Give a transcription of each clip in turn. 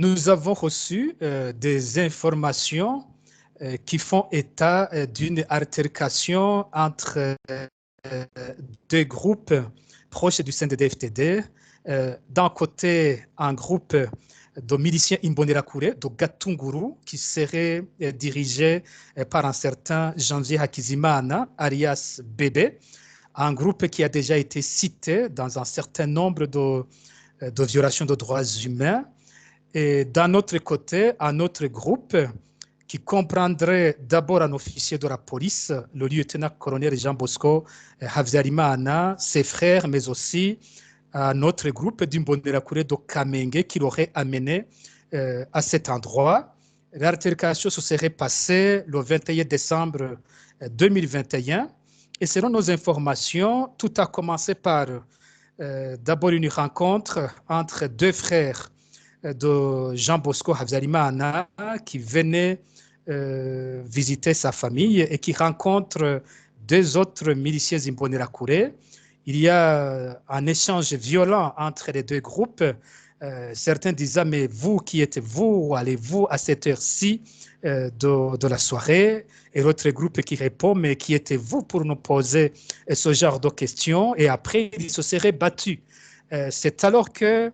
nous avons reçu des informations qui font état d'une altercation entre deux groupes proches du CNDD-FDD. D'un côté, un groupe de miliciens Imbonerakure, de Gatunguru, qui serait dirigé par un certain Janvier Hakizimana, alias Bébé, un groupe qui a déjà été cité dans un certain nombre de violations de droits humains. Et d'un autre côté, un autre groupe qui comprendrait d'abord un officier de la police, le lieutenant-colonel Jean Bosco Havzalimana, ses frères, mais aussi un autre groupe d'Imbonerakure de Kamenge qui l'aurait amené à cet endroit. L'altercation se serait passée le 21 décembre 2021. Et selon nos informations, tout a commencé par d'abord une rencontre entre deux frères de Jean Bosco Havzalimana qui venait visiter sa famille et qui rencontre deux autres miliciens Imbonerakure. Il y a un échange violent entre les deux groupes. Certains disaient, mais vous, qui êtes-vous? Où allez-vous à cette heure-ci de la soirée? Et l'autre groupe qui répond, mais qui êtes-vous pour nous poser ce genre de questions? Et après, ils se seraient battus. C'est alors que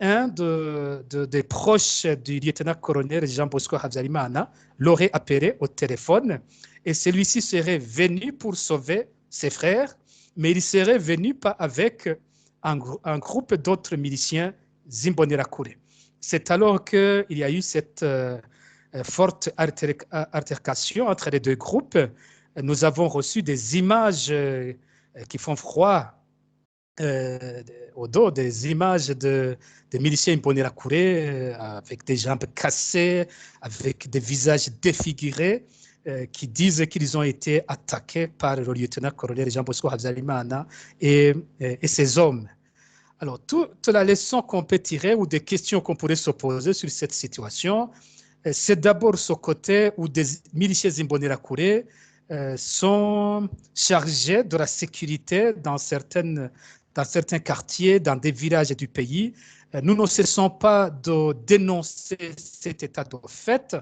un des proches du lieutenant-colonel Jean Bosco Havzalimana l'aurait appelé au téléphone et celui-ci serait venu pour sauver ses frères, mais il serait venu pas avec un groupe d'autres miliciens Imbonerakure. C'est alors qu'il y a eu cette forte altercation entre les deux groupes. Nous avons reçu des images qui font froid au dos, des images des miliciens Imbonerakure avec des jambes cassées, avec des visages défigurés, qui disent qu'ils ont été attaqués par le lieutenant-colonel Jean Bosco Havzalimana et ses hommes. Alors, toute la leçon qu'on peut tirer ou des questions qu'on pourrait se poser sur cette situation, c'est d'abord ce côté où des miliciens Imbonerakure sont chargés de la sécurité dans certains quartiers, dans des villages du pays. Nous ne cessons pas de dénoncer cet état de fait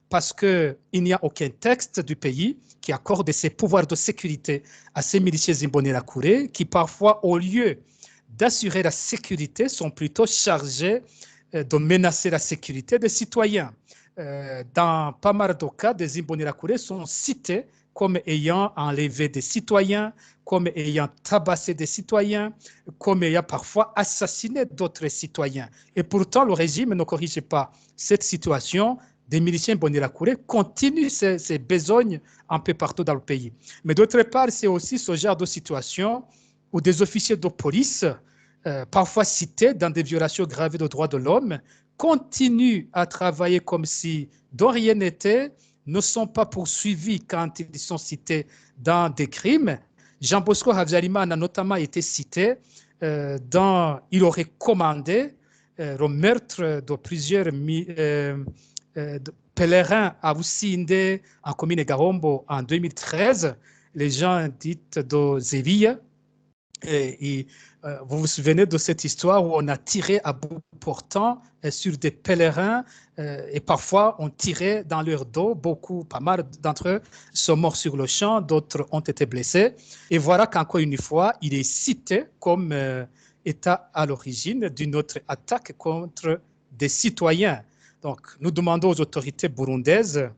parce qu'il n'y a aucun texte du pays qui accorde ces pouvoirs de sécurité à ces miliciens Imbonerakure qui parfois, au lieu d'assurer la sécurité, sont plutôt chargés de menacer la sécurité des citoyens. Dans pas mal de cas, des Imbonerakure sont cités comme ayant enlevé des citoyens, comme ayant tabassé des citoyens, comme ayant parfois assassiné d'autres citoyens. Et pourtant, le régime ne corrige pas cette situation. Des miliciens Imbonerakure continuent ces besognes un peu partout dans le pays. Mais d'autre part, c'est aussi ce genre de situation où des officiers de police, parfois cités dans des violations graves des droits de l'homme, continuent à travailler comme si de rien n'était, ne sont pas poursuivis quand ils sont cités dans des crimes. Jean Bosco Havzalimana a notamment été cité il aurait commandé le meurtre de plusieurs pèlerins à Usinde, en commune Gahombo, en 2013. Les gens dits de Zéville. Et vous vous souvenez de cette histoire où on a tiré à bout portant sur des pèlerins et parfois on tirait dans leur dos. Pas mal d'entre eux sont morts sur le champ, d'autres ont été blessés. Et voilà qu'encore une fois, il est cité comme étant à l'origine d'une autre attaque contre des citoyens. Donc, nous demandons aux autorités burundaises,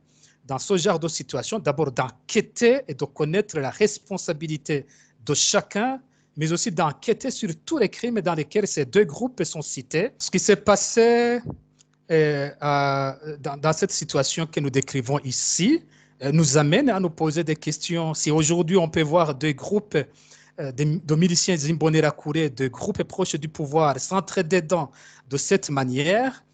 dans ce genre de situation, d'abord d'enquêter et de connaître la responsabilité de chacun, mais aussi d'enquêter sur tous les crimes dans lesquels ces deux groupes sont cités. Ce qui s'est passé dans cette situation que nous décrivons ici nous amène à nous poser des questions. Si aujourd'hui on peut voir deux groupes de miliciens Imbonerakure, de groupes proches du pouvoir s'entraidant de cette manière,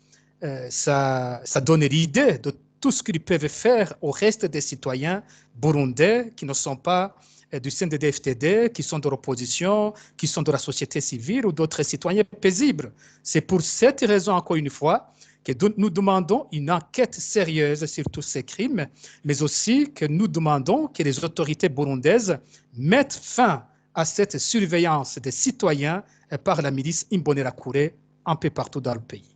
ça donne l'idée de tout ce qu'ils peuvent faire au reste des citoyens burundais qui ne sont pas du CNDD-FDD, qui sont de l'opposition, qui sont de la société civile ou d'autres citoyens paisibles. C'est pour cette raison, encore une fois, que nous demandons une enquête sérieuse sur tous ces crimes, mais aussi que nous demandons que les autorités burundaises mettent fin à cette surveillance des citoyens par la milice Imbonerakure un peu partout dans le pays.